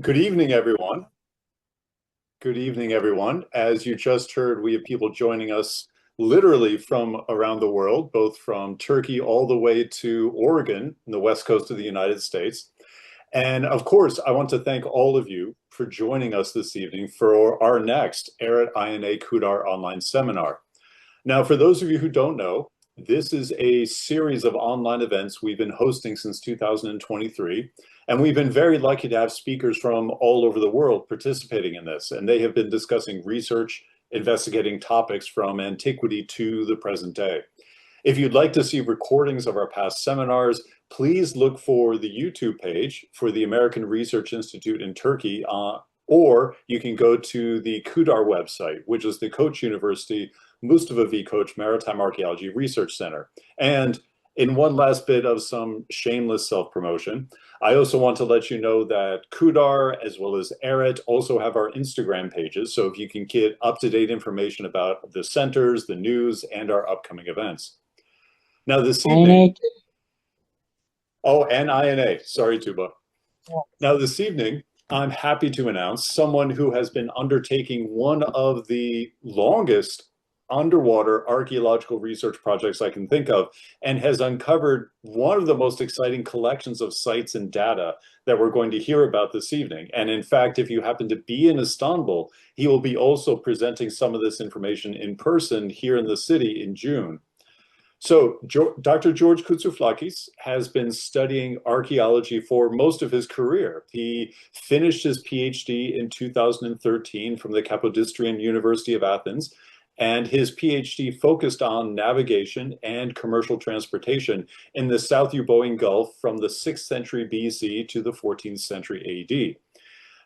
Good evening, everyone. Good evening, everyone. As you just heard, we have people joining us literally from around the world, both from Turkey all the way to Oregon, in the west coast of the United States. And of course, I want to thank all of you for joining us this evening for our next Eret INA Kudar online seminar. Now, for those of you who don't know, this is a series of online events we've been hosting since 2023, and we've been very lucky to have speakers from all over the world participating in this, and they have been discussing research, investigating topics from antiquity to the present day. If you'd like to see recordings of our past seminars, please look for the YouTube page for the American Research Institute in Turkey, or you can go to the Kudar website, which is the Koç University Mustafa V. Koç Maritime Archaeology Research Center. And in one last bit of some shameless self-promotion, I also want to let you know that Kudar as well as Eret also have our Instagram pages. So if you can get up-to-date information about the centers, the news, and our upcoming events. Now this evening, and INA, sorry, Tuba. Now this evening, I'm happy to announce someone who has been undertaking one of the longest underwater archaeological research projects I can think of, and has uncovered one of the most exciting collections of sites and data that we're going to hear about this evening. And in fact, if you happen to be in Istanbul, he will be also presenting some of this information in person here in the city in June. So Dr. George Koutsouplakis has been studying archaeology for most of his career. He finished his PhD in 2013 from the Kapodistrian University of Athens, and his PhD focused on navigation and commercial transportation in the South Euboean Gulf from the 6th century BC to the 14th century AD.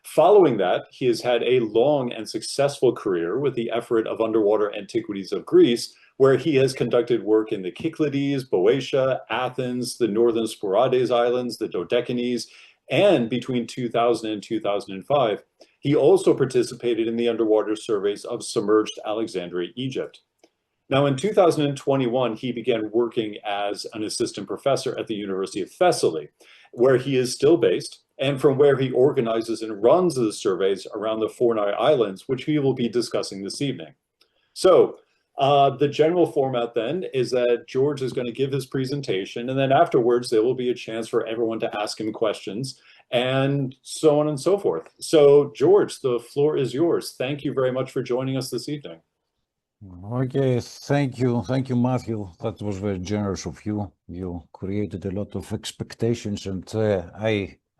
Following that, he has had a long and successful career with the effort of Underwater Antiquities of Greece, where he has conducted work in the Cyclades, Boeotia, Athens, the Northern Sporades Islands, the Dodecanese, and between 2000 and 2005, he also participated in the underwater surveys of submerged Alexandria, Egypt. Now, in 2021, he began working as an assistant professor at the University of Thessaly, where he is still based, and from where he organizes and runs the surveys around the Phournoi Islands, which we will be discussing this evening. So, the general format then is that George is going to give his presentation, and then afterwards there will be a chance for everyone to ask him questions, and so on and so forth. So, George, the floor is yours. Thank you very much for joining us this evening. Okay, thank you, Matthew. That was very generous of you. You created a lot of expectations, and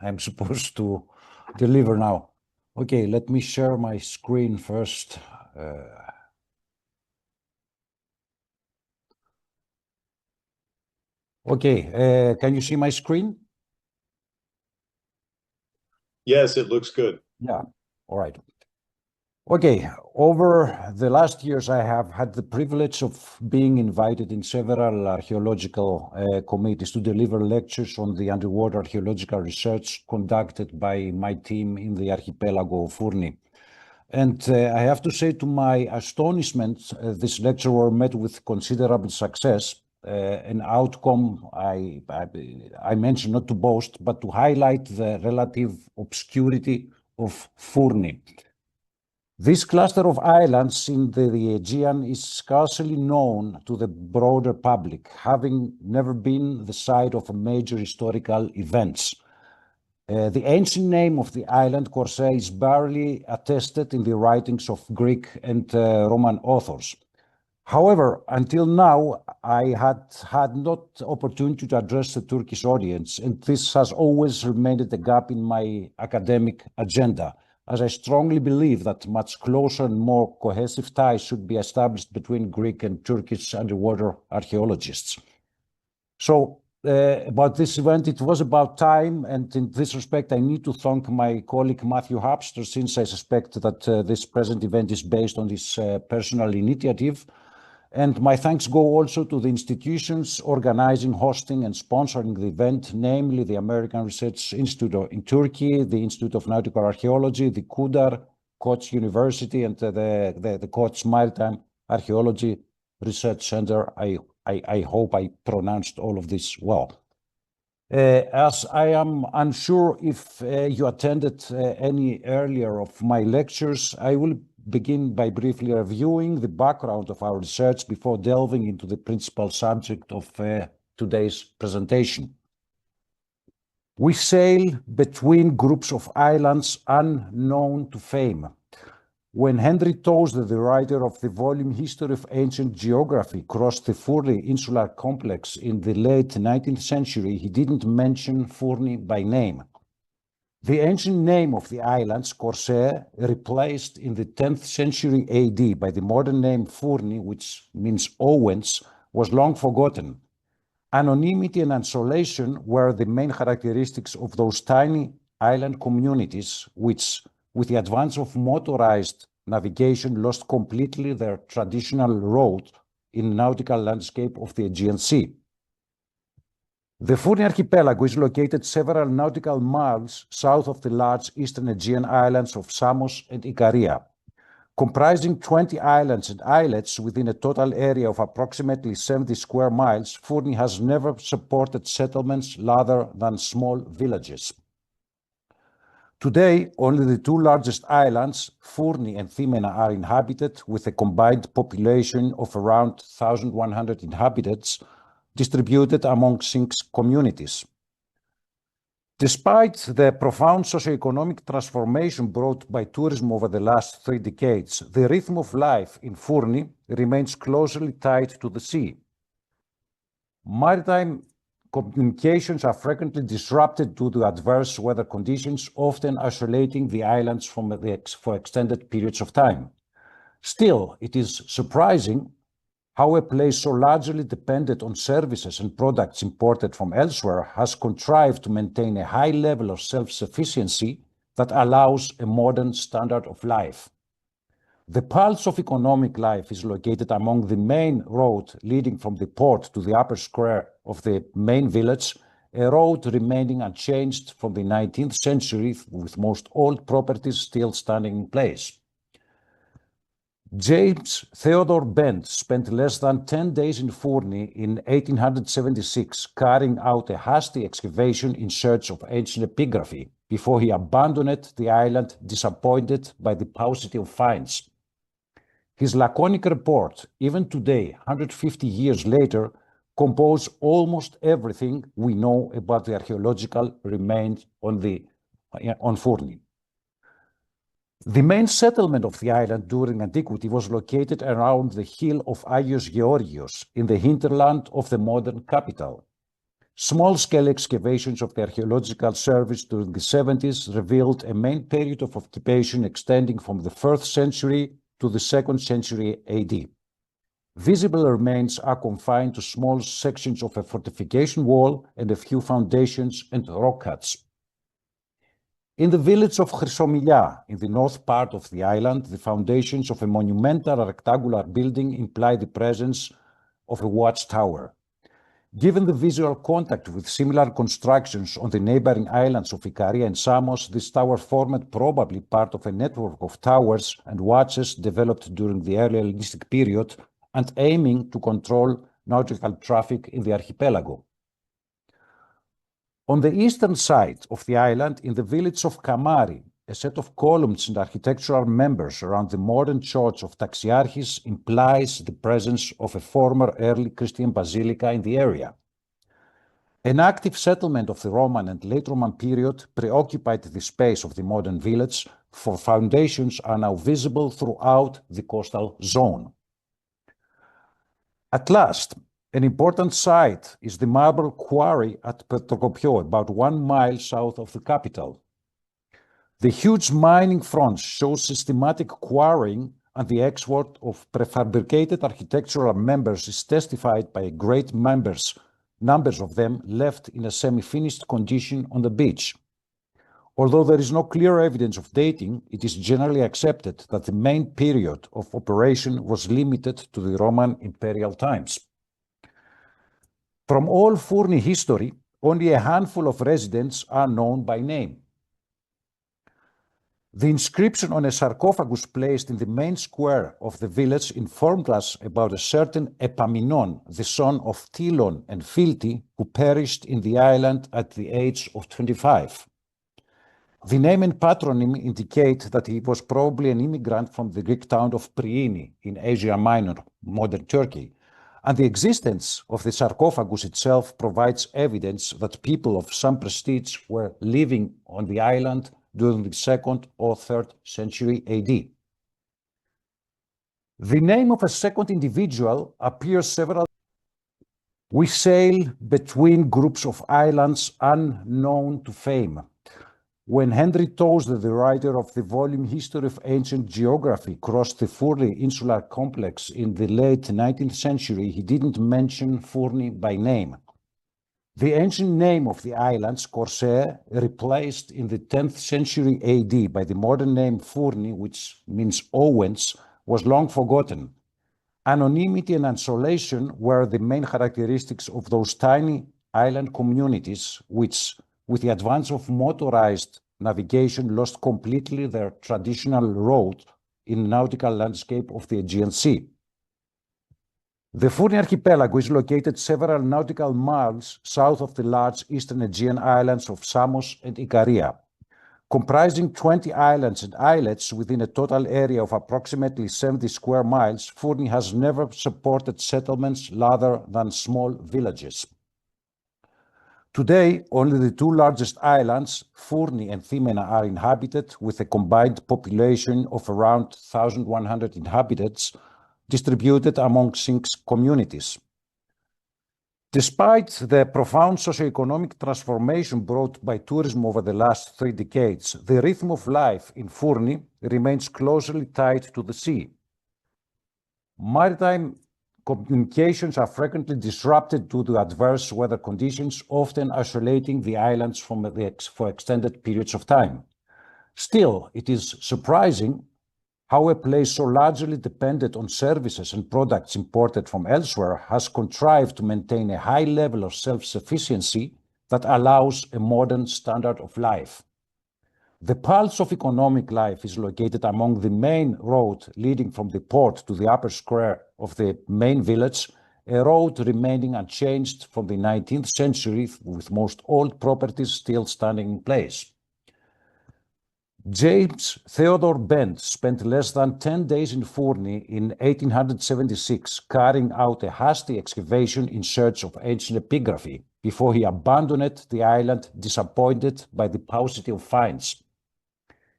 I'm supposed to deliver now. Okay, let me share my screen first. Okay, can you see my screen? Yes, it looks good. Yeah, all right. Okay, over the last years, I have had the privilege of being invited in several archaeological committees to deliver lectures on the underwater archaeological research conducted by my team in the Archipelago of Phournoi. And I have to say, to my astonishment, this lecture were met with considerable success. An outcome I mentioned not to boast, but to highlight the relative obscurity of Phournoi. This cluster of islands in the Aegean is scarcely known to the broader public, having never been the site of major historical events. The ancient name of the island, Corsae, is barely attested in the writings of Greek and Roman authors. However, until now, I had not opportunity to address the Turkish audience, and this has always remained a gap in my academic agenda, as I strongly believe that much closer and more cohesive ties should be established between Greek and Turkish underwater archaeologists. So, about this event, it was about time, and in this respect, I need to thank my colleague Matthew Hapster, since I suspect that this present event is based on his personal initiative. And my thanks go also to the institutions organizing, hosting, and sponsoring the event, namely the American Research Institute in Turkey, the Institute of Nautical Archaeology, the Kudar, Koç University, and the Koç Maritime Archaeology Research Center. I hope I pronounced all of this well. As I am unsure if you attended any earlier of my lectures, I will begin by briefly reviewing the background of our research before delving into the principal subject of today's presentation. We sail between groups of islands unknown to fame. When Henry Tozer, the writer of the volume History of Ancient Geography, crossed the Phournoi insular complex in the late 19th century, he didn't mention Phournoi by name. The ancient name of the islands, Corsair, replaced in the 10th century AD by the modern name Phournoi, which means Owens, was long forgotten. Anonymity and isolation were the main characteristics of those tiny island communities, which, with the advance of motorized navigation, lost completely their traditional role in nautical landscape of the Aegean Sea. The Phournoi Archipelago is located several nautical miles south of the large eastern Aegean islands of Samos and Ikaria. Comprising 20 islands and islets within a total area of approximately 70 square miles, Phournoi has never supported settlements larger than small villages. Today, only the two largest islands, Phournoi and Thymena, are inhabited, with a combined population of around 1,100 inhabitants, distributed among 6 communities. Despite the profound socioeconomic transformation brought by tourism over the last 3 decades, the rhythm of life in Phournoi remains closely tied to the sea. Maritime communications are frequently disrupted due to adverse weather conditions, often isolating the islands for extended periods of time. Still, it is surprising how a place so largely dependent on services and products imported from elsewhere has contrived to maintain a high level of self-sufficiency that allows a modern standard of life. The pulse of economic life is located along the main road leading from the port to the upper square of the main village, a road remaining unchanged from the 19th century, with most old properties still standing in place. James Theodore Bent spent less than 10 days in Phournoi in 1876, carrying out a hasty excavation in search of ancient epigraphy, before he abandoned the island, disappointed by the paucity of finds. His laconic report, even today, 150 years later, composes almost everything we know about the archaeological remains on Phournoi. The main settlement of the island during antiquity was located around the hill of Agios Georgios in the hinterland of the modern capital. Small-scale excavations of the Archaeological Service during the 70s revealed a main period of occupation extending from the 1st century to the 2nd century AD. Visible remains are confined to small sections of a fortification wall and a few foundations and rock cuts. In the village of Chrysomylia, in the north part of the island, the foundations of a monumental rectangular building imply the presence of a watchtower. Given the visual contact with similar constructions on the neighboring islands of Ikaria and Samos, this tower formed probably part of a network of towers and watches developed during the early Hellenistic period and aiming to control nautical traffic in the archipelago. On the eastern side of the island, in the village of Kamari, a set of columns and architectural members around the modern church of Taxiarchis implies the presence of a former early Christian basilica in the area. An active settlement of the Roman and late Roman period preoccupied the space of the modern village, for foundations are now visible throughout the coastal zone. At last, an important site is the marble quarry at Petrokopio, about 1 mile south of the capital. The huge mining fronts show systematic quarrying, and the export of prefabricated architectural members is testified by great numbers of them left in a semi-finished condition on the beach. Although there is no clear evidence of dating, it is generally accepted that the main period of operation was limited to the Roman imperial times. From all Phournoi history, only a handful of residents are known by name. The inscription on a sarcophagus placed in the main square of the village informed us about a certain Epaminondas, the son of Tylon and Philti, who perished in the island at the age of 25. The name and patronym indicate that he was probably an immigrant from the Greek town of Priene in Asia Minor, modern Turkey, and the existence of the sarcophagus itself provides evidence that people of some prestige were living on the island during the 2nd or 3rd century AD. The name of a second individual appears several times. We sail between groups of islands unknown to fame. When Henry Tozer, the writer of the volume History of Ancient Geography, crossed the Phournoi insular complex in the late 19th century, he didn't mention Phournoi by name. The ancient name of the islands, Corsair, replaced in the 10th century AD by the modern name Phournoi, which means Owens, was long forgotten. Anonymity and isolation were the main characteristics of those tiny island communities, which, with the advance of motorized navigation, lost completely their traditional road in the nautical landscape of the Aegean Sea. The Phournoi Archipelago is located several nautical miles south of the large eastern Aegean islands of Samos and Ikaria. Comprising 20 islands and islets within a total area of approximately 70 square miles, Phournoi has never supported settlements larger than small villages. Today, only the two largest islands, Phournoi and Thymena, are inhabited, with a combined population of around 1,100 inhabitants, distributed among 6 communities. Despite the profound socioeconomic transformation brought by tourism over the last 3 decades, the rhythm of life in Phournoi remains closely tied to the sea. Maritime communications are frequently disrupted due to adverse weather conditions, often isolating the islands for extended periods of time. Still, it is surprising how a place so largely dependent on services and products imported from elsewhere has contrived to maintain a high level of self-sufficiency that allows a modern standard of life. The pulse of economic life is located among the main road leading from the port to the upper square of the main village, a road remaining unchanged from the 19th century, with most old properties still standing in place. James Theodore Bent spent less than 10 days in Phournoi in 1876, carrying out a hasty excavation in search of ancient epigraphy, before he abandoned the island, disappointed by the paucity of finds.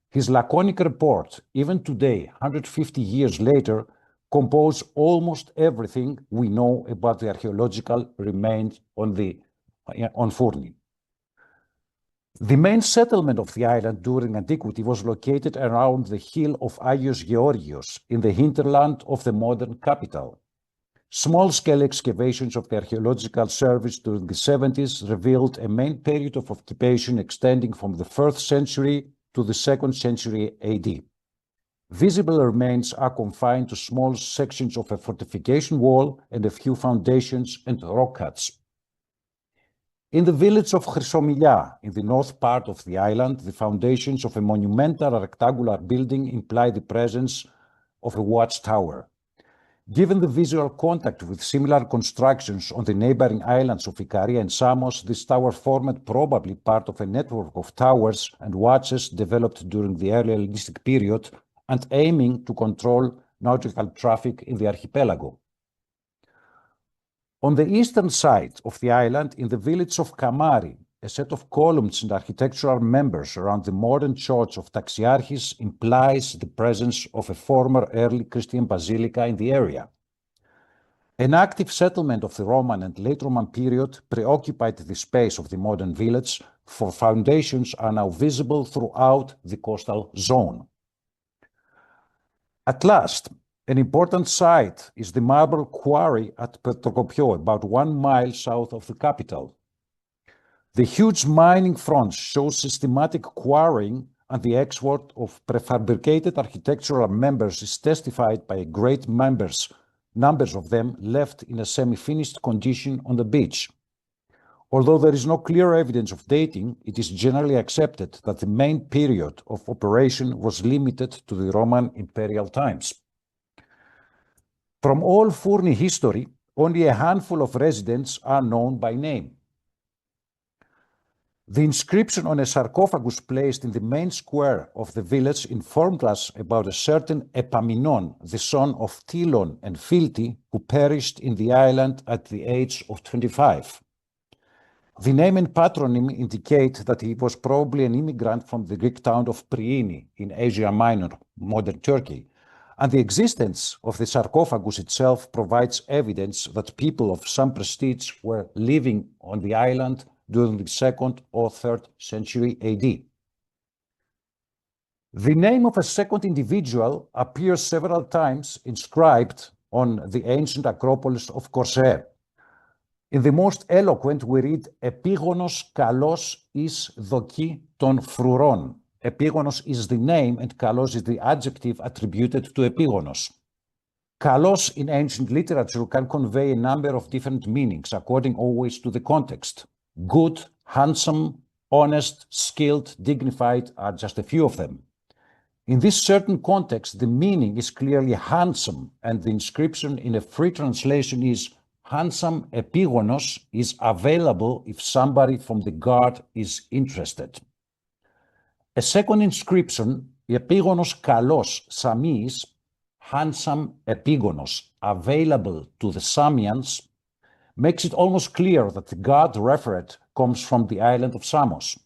His laconic report, even today, 150 years later, composes almost everything we know about the archaeological remains on Phournoi. The main settlement of the island during antiquity was located around the hill of Agios Georgios in the hinterland of the modern capital. Small-scale excavations of the Archaeological Service during the 70s revealed a main period of occupation extending from the 1st century to the 2nd century AD. Visible remains are confined to small sections of a fortification wall and a few foundations and rock cuts. In the village of Chrysomylia, in the north part of the island, the foundations of a monumental rectangular building imply the presence of a watchtower. Given the visual contact with similar constructions on the neighboring islands of Ikaria and Samos, this tower formed probably part of a network of towers and watches developed during the early Hellenistic period and aiming to control nautical traffic in the archipelago. On the eastern side of the island, in the village of Kamari, a set of columns and architectural members around the modern church of Taxiarchis implies the presence of a former early Christian basilica in the area. An active settlement of the Roman and late Roman period preoccupied the space of the modern village, for foundations are now visible throughout the coastal zone. At last, an important site is the marble quarry at Petrokopio, about 1 mile south of the capital. The huge mining fronts show systematic quarrying, and the export of prefabricated architectural members is testified by great numbers of them left in a semi-finished condition on the beach. Although there is no clear evidence of dating, it is generally accepted that the main period of operation was limited to the Roman imperial times. From all Phournoi history, only a handful of residents are known by name. The inscription on a sarcophagus placed in the main square of the village informed us about a certain Epaminnon, the son of Tylon and Philti, who perished in the island at the age of 25. The name and patronym indicate that he was probably an immigrant from the Greek town of Priene in Asia Minor, modern Turkey, and the existence of the sarcophagus itself provides evidence that people of some prestige were living on the island during the 2nd or 3rd century AD. The name of a second individual appears several times inscribed on the ancient Acropolis of Corsair. In the most eloquent, we read Epígonos kalos is doki ton frurón. Epígonos is the name and kalos is the adjective attributed to Epígonos. Kalos in ancient literature can convey a number of different meanings according always to the context. Good, handsome, honest, skilled, dignified are just a few of them. In this certain context, the meaning is clearly handsome, and the inscription in a free translation is handsome Epígonos is available if somebody from the guard is interested. A second inscription, Epígonos kalos Samis, handsome Epígonos, available to the Samians, makes it almost clear that the god referred comes from the island of Samos.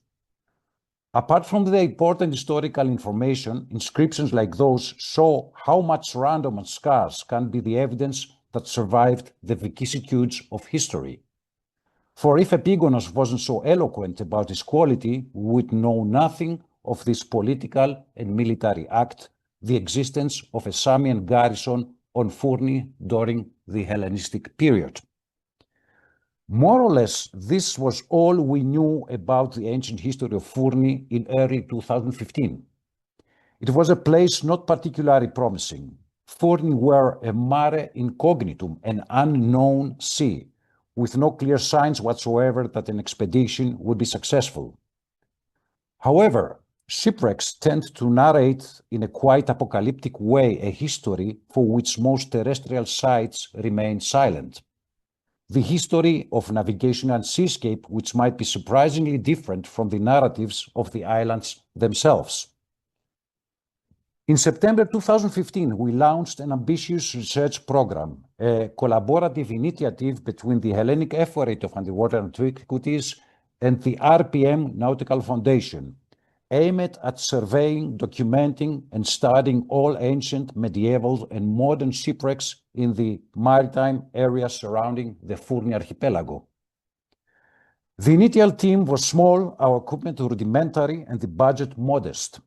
Apart from the important historical information, inscriptions like those show how much random and scarce can be the evidence that survived the vicissitudes of history. For if Epígonos wasn't so eloquent about his quality, we would know nothing of this political and military act, the existence of a Samian garrison on Phournoi during the Hellenistic period. More or less, this was all we knew about the ancient history of Phournoi in early 2015. It was a place not particularly promising. Phournoi were a mare incognitum, an unknown sea, with no clear signs whatsoever that an expedition would be successful. However, shipwrecks tend to narrate in a quite apocalyptic way a history for which most terrestrial sites remain silent. The history of navigation and seascape, which might be surprisingly different from the narratives of the islands themselves. In September 2015, we launched an ambitious research program, a collaborative initiative between the Hellenic Ephorate of Underwater Antiquities and the RPM Nautical Foundation, aimed at surveying, documenting, and studying all ancient, medieval, and modern shipwrecks in the maritime area surrounding the Phournoi Archipelago. The initial team was small, our equipment rudimentary, and the budget modest.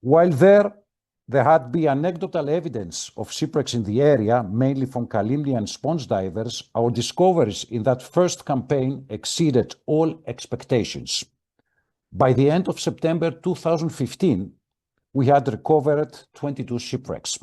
While there had been anecdotal evidence of shipwrecks in the area, mainly from Kalimni and sponge divers, our discoveries in that first campaign exceeded all expectations. By the end of September 2015, we had recovered 22 shipwrecks.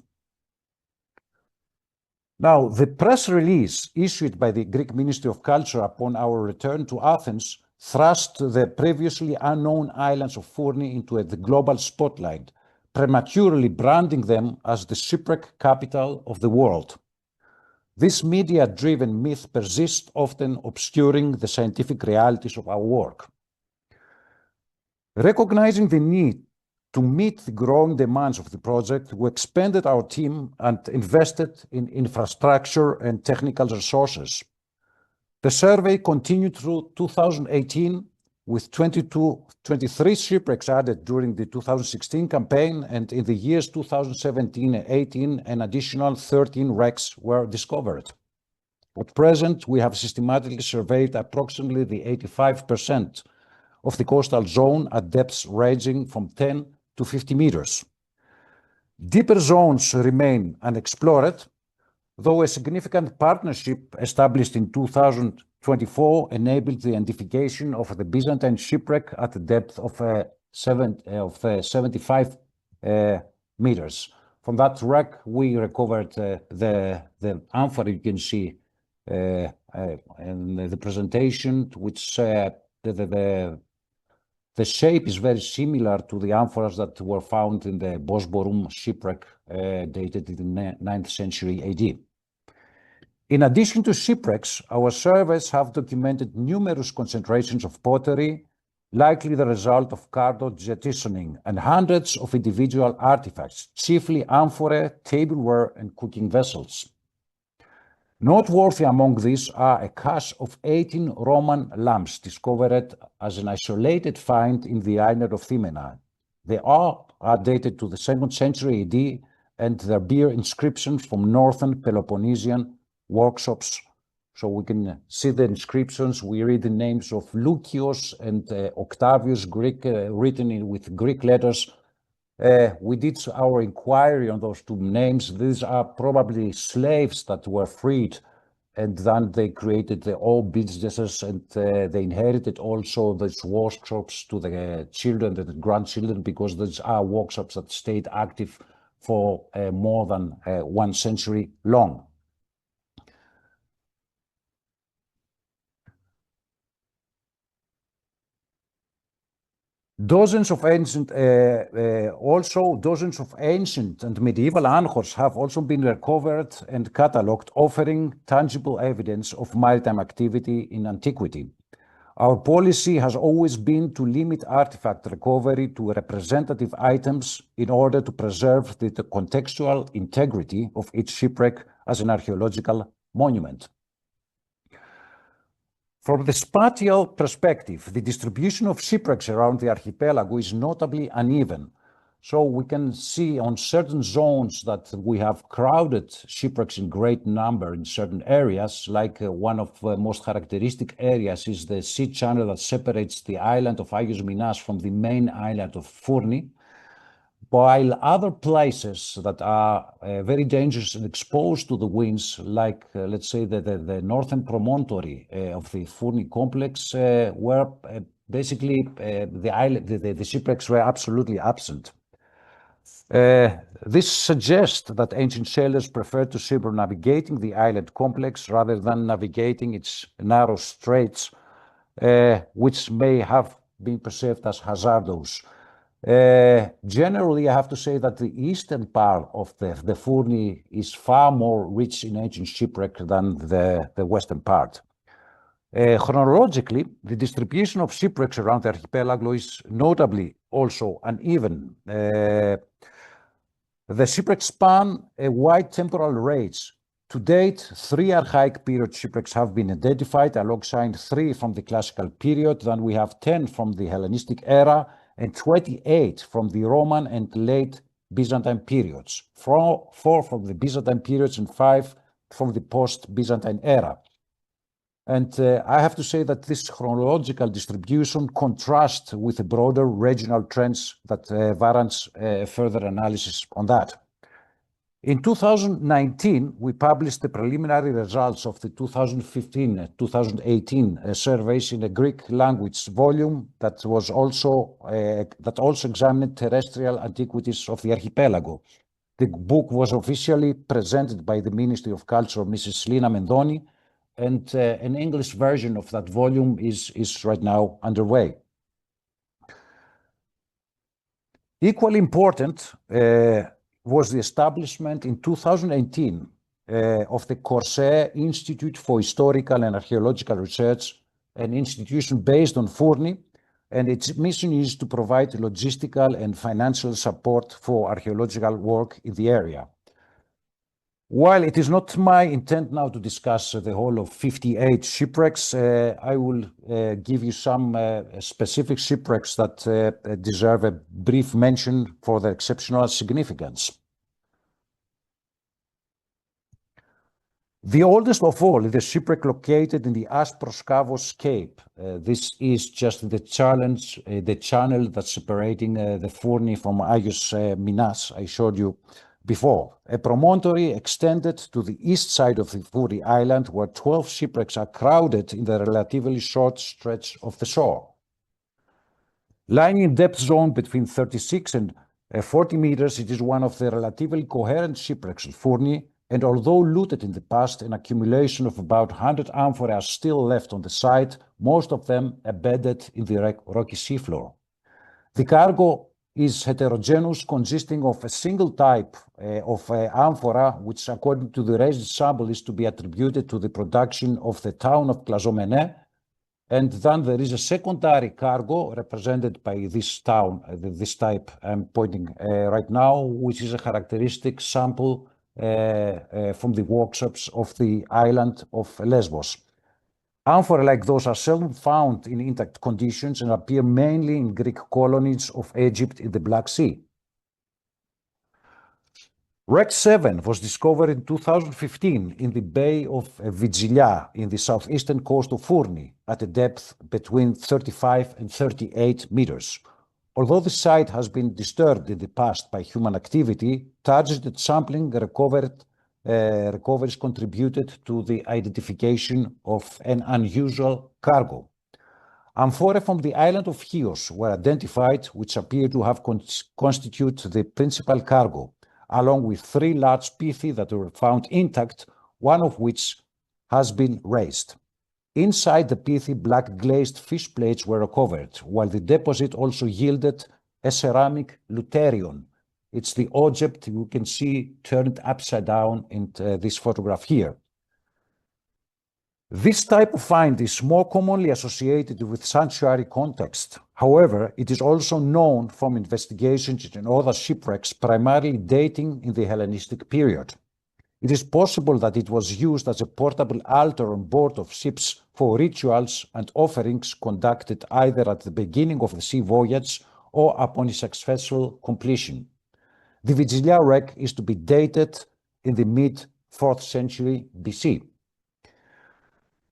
Now, the press release issued by the Greek Ministry of Culture upon our return to Athens thrust the previously unknown islands of Phournoi into the global spotlight, prematurely branding them as the shipwreck capital of the world. This media-driven myth persists, often obscuring the scientific realities of our work. Recognizing the need to meet the growing demands of the project, we expanded our team and invested in infrastructure and technical resources. The survey continued through 2018 with 23 shipwrecks added during the 2016 campaign, and in the years 2017 and 18, an additional 13 wrecks were discovered. At present, we have systematically surveyed approximately the 85% of the coastal zone at depths ranging from 10 to 50 meters. Deeper zones remain unexplored, though a significant partnership established in 2024 enabled the identification of the Byzantine shipwreck at a depth of 75 meters. From that wreck, we recovered the amphora you can see in the presentation, which the shape is very similar to the amphoras that were found in the Bosporum shipwreck dated in the 9th century AD. In addition to shipwrecks, our surveys have documented numerous concentrations of pottery, likely the result of cardo jettisoning, and hundreds of individual artifacts, chiefly amphorae, tableware, and cooking vessels. Noteworthy among these are a cache of 18 Roman lamps discovered as an isolated find in the island of Thymena. They are dated to the 2nd century AD, and there bear inscriptions from northern Peloponnesian workshops. So we can see the inscriptions. We read the names of Lucius and Octavius, Greek, written with Greek letters. We did our inquiry on those two names. These are probably slaves that were freed, and then they created their own businesses, and they inherited also these workshops to the children and the grandchildren, because these are workshops that stayed active for more than 1 century long. Dozens of ancient and medieval anchors have also been recovered and catalogued, offering tangible evidence of maritime activity in antiquity. Our policy has always been to limit artifact recovery to representative items in order to preserve the contextual integrity of each shipwreck as an archaeological monument. From the spatial perspective, the distribution of shipwrecks around the archipelago is notably uneven. So we can see on certain zones that we have crowded shipwrecks in great number in certain areas, like one of the most characteristic areas is the sea channel that separates the island of Agios Minas from the main island of Phournoi, while other places that are very dangerous and exposed to the winds, like let's say the northern promontory of the Phournoi complex, where basically the shipwrecks were absolutely absent. This suggests that ancient sailors preferred to circumnavigating the island complex rather than navigating its narrow straits, which may have been perceived as hazardous. Generally, I have to say that the eastern part of the Phournoi is far more rich in ancient shipwreck than the western part. Chronologically, the distribution of shipwrecks around the archipelago is notably also uneven. The shipwrecks span a wide temporal range. To date, 3 archaic period shipwrecks have been identified, alongside 3 from the classical period. Then we have 10 from the Hellenistic era, and 28 from the Roman and late Byzantine periods, 4 from the Byzantine periods and 5 from the post-Byzantine era. And I have to say that this chronological distribution contrasts with the broader regional trends that warrants further analysis on that. In 2019, we published the preliminary results of the 2015-2018 surveys in a Greek language volume that also examined terrestrial antiquities of the archipelago. The book was officially presented by the Ministry of Culture, Mrs. Lina Mendoni, and an English version of that volume is right now underway. Equally important was the establishment in 2018 of the Corsair Institute for Historical and Archaeological Research, an institution based on Phournoi, and its mission is to provide logistical and financial support for archaeological work in the area. While it is not my intent now to discuss the whole of 58 shipwrecks, I will give you some specific shipwrecks that deserve a brief mention for their exceptional significance. The oldest of all is the shipwreck located in the Asproskavos Cape. This is just the channel that's separating the Phournoi from Agios Minas I showed you before. A promontory extended to the east side of the Phournoi island, where 12 shipwrecks are crowded in the relatively short stretch of the shore. Lying in depth zone between 36 and 40 meters, it is one of the relatively coherent shipwrecks of Phournoi, and although looted in the past, an accumulation of about 100 amphorae are still left on the site, most of them embedded in the rocky seafloor. The cargo is heterogeneous, consisting of a single type of amphora, which according to the raised sample is to be attributed to the production of the town of Clazomenae. And then there is a secondary cargo represented by this town, this type I'm pointing right now, which is a characteristic sample from the workshops of the island of Lesbos. Amphorae like those are seldom found in intact conditions and appear mainly in Greek colonies of Egypt in the Black Sea. Wreck 7 was discovered in 2015 in the Bay of Vigilia in the southeastern coast of Phournoi at a depth between 35 and 38 meters. Although the site has been disturbed in the past by human activity, targeted sampling recoveries contributed to the identification of an unusual cargo. Amphorae from the island of Chios were identified, which appear to have constitute the principal cargo, along with 3 large pithi that were found intact, one of which has been raised. Inside the pithi, black glazed fish plates were recovered, while the deposit also yielded a ceramic luterion. It's the object you can see turned upside down in this photograph here. This type of find is more commonly associated with sanctuary context. However, it is also known from investigations in other shipwrecks, primarily dating in the Hellenistic period. It is possible that it was used as a portable altar on board of ships for rituals and offerings conducted either at the beginning of the sea voyage or upon its successful completion. The Vigilia wreck is to be dated in the mid-4th century BC.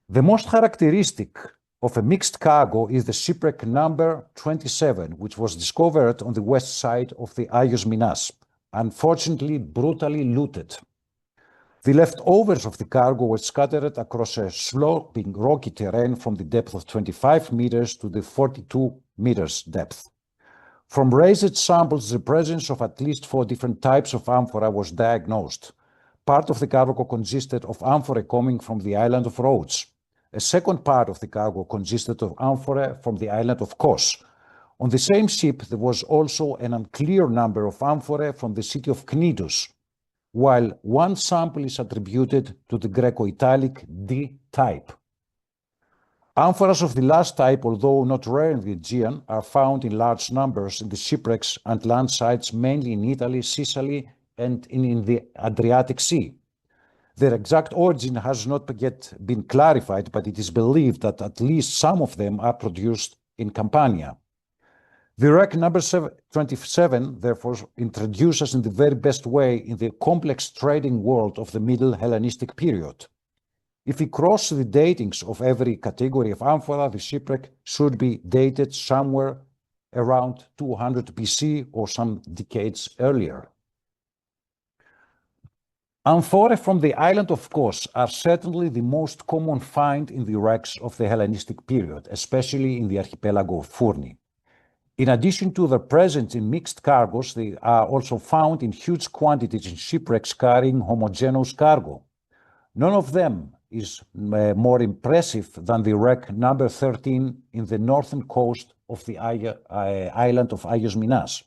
The most characteristic of a mixed cargo is the shipwreck number 27, which was discovered on the west side of the Agios Minas, unfortunately brutally looted. The leftovers of the cargo were scattered across a sloping rocky terrain from the depth of 25 meters to the 42 meters depth. From raised samples, the presence of at least 4 different types of amphora was diagnosed. Part of the cargo consisted of amphorae coming from the island of Rhodes. A second part of the cargo consisted of amphorae from the island of Kos. On the same ship, there was also an unclear number of amphorae from the city of Knidus, while one sample is attributed to the Greco-Italic D type. Amphoras of the last type, although not rare in the Aegean, are found in large numbers in the shipwrecks and land sites mainly in Italy, Sicily, and in the Adriatic Sea. Their exact origin has not yet been clarified, but it is believed that at least some of them are produced in Campania. The wreck number 27, therefore, introduces us in the very best way in the complex trading world of the Middle Hellenistic period. If we cross the datings of every category of amphora, the shipwreck should be dated somewhere around 200 BC or some decades earlier. Amphorae from the island of Kos are certainly the most common find in the wrecks of the Hellenistic period, especially in the archipelago of Phournoi. In addition to their presence in mixed cargoes, they are also found in huge quantities in shipwrecks carrying homogeneous cargo. None of them is more impressive than the wreck number 13 in the northern coast of the island of Agios Minas.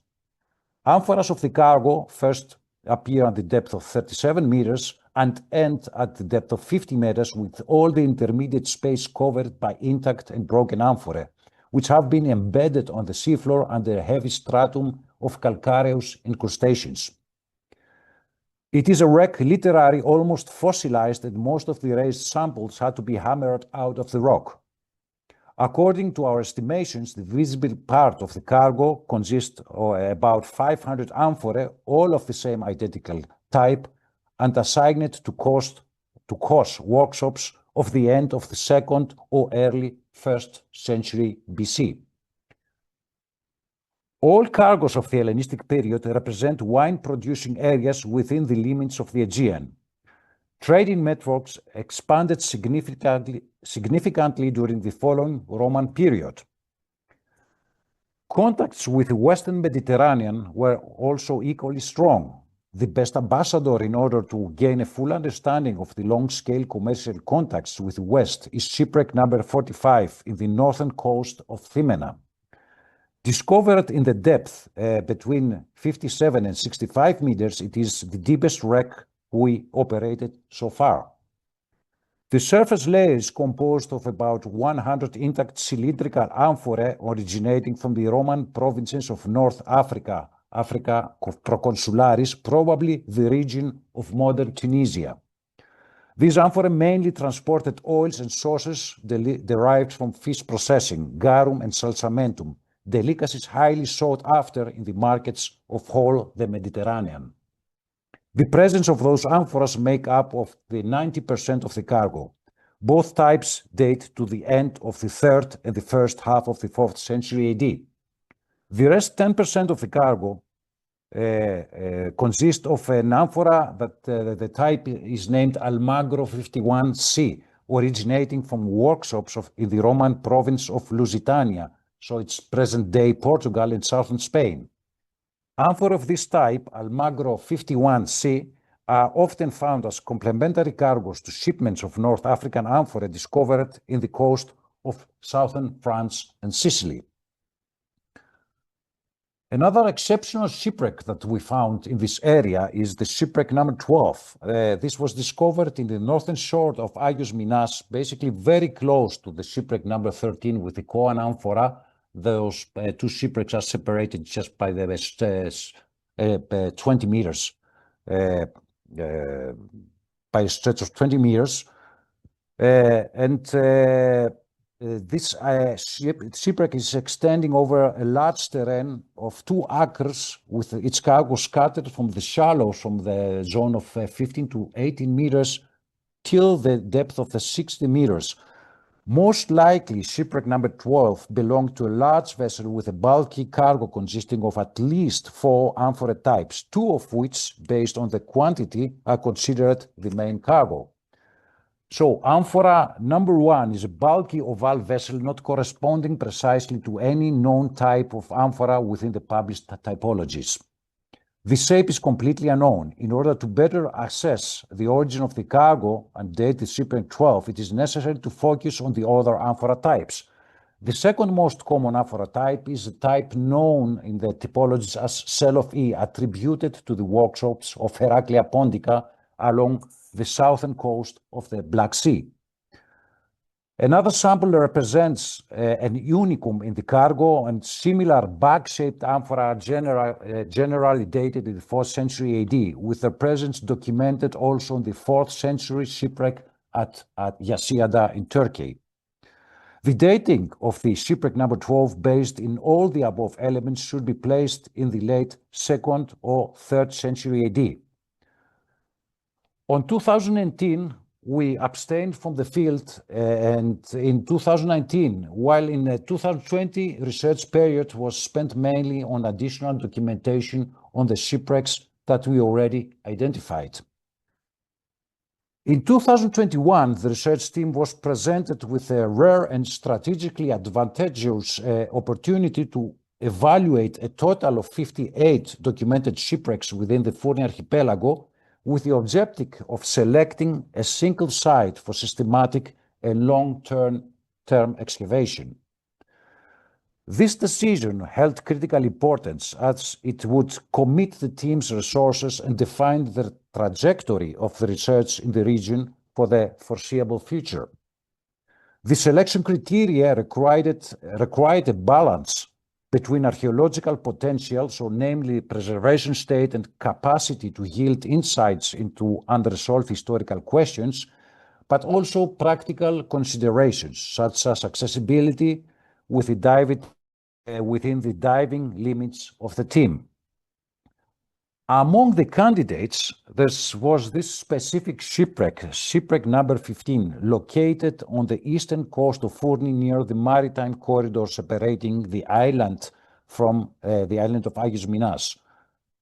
Amphoras of the cargo first appear at the depth of 37 meters and end at the depth of 50 meters, with all the intermediate space covered by intact and broken amphorae, which have been embedded on the seafloor under a heavy stratum of calcareous incrustations. It is a wreck literally almost fossilized, and most of the raised samples had to be hammered out of the rock. According to our estimations, the visible part of the cargo consists of about 500 amphorae, all of the same identical type, and assigned to Kos workshops of the end of the 2nd or early 1st century BC. All cargoes of the Hellenistic period represent wine-producing areas within the limits of the Aegean. Trading networks expanded significantly during the following Roman period. Contacts with the Western Mediterranean were also equally strong. the best ambassador in order to gain a full understanding of the long-scale commercial contacts with the West is shipwreck number 45 in the northern coast of Thimena. Discovered in the depth between 57 and 65 meters, it is the deepest wreck we operated so far. The surface layer is composed of about 100 intact cylindrical amphorae originating from the Roman provinces of North Africa, Africa Proconsularis, probably the region of modern Tunisia. These amphorae mainly transported oils and sauces derived from fish processing, garum and salsamentum, delicacies highly sought after in the markets of all the Mediterranean. The presence of those amphoras make up of the 90% of the cargo. Both types date to the end of the 3rd and the first half of the 4th century AD. The rest 10% of the cargo consists of an amphora that the type is named Almagro 51C, originating from workshops in the Roman province of Lusitania, so it's present-day Portugal and southern Spain. Amphora of this type, Almagro 51C, are often found as complementary cargoes to shipments of North African amphorae discovered in the coast of southern France and Sicily. Another exceptional shipwreck that we found in this area is the shipwreck number 12. This was discovered in the northern shore of Agios Minas, basically very close to the shipwreck number 13 with the Koan amphora. Those two shipwrecks are separated just by the 20 meters, by a stretch of 20 meters. This shipwreck is extending over a large terrain of 2 acres with its cargo scattered from the shallows from the zone of 15 to 18 meters till the depth of the 60 meters. Most likely, shipwreck number 12 belonged to a large vessel with a bulky cargo consisting of at least 4 amphora types, 2 of which, based on the quantity, are considered the main cargo. So, amphora number 1 is a bulky oval vessel not corresponding precisely to any known type of amphora within the published typologies. The shape is completely unknown. In order to better assess the origin of the cargo and date the shipwreck 12, it is necessary to focus on the other amphora types. The second most common amphora type is a type known in the typologies as cell of E, attributed to the workshops of Heraclea Pontica along the southern coast of the Black Sea. Another sample represents an unicum in the cargo, and similar bag-shaped amphora generally dated in the 4th century AD, with their presence documented also in the 4th century shipwreck at Yasiada in Turkey. The dating of the shipwreck number 12, based in all the above elements, should be placed in the late 2nd or 3rd century AD. On 2018, we abstained from the field, and in 2019, while in the 2020 research period was spent mainly on additional documentation on the shipwrecks that we already identified. In 2021, the research team was presented with a rare and strategically advantageous opportunity to evaluate a total of 58 documented shipwrecks within the Phournoi Archipelago, with the objective of selecting a single site for systematic and long-term excavation. This decision held critical importance as it would commit the team's resources and define the trajectory of the research in the region for the foreseeable future. The selection criteria required a balance between archaeological potential, so namely preservation state and capacity to yield insights into unresolved historical questions, but also practical considerations such as accessibility within the diving limits of the team. Among the candidates, there was this specific shipwreck number 15, located on the eastern coast of Phournoi near the maritime corridor separating the island from the island of Agios Minas.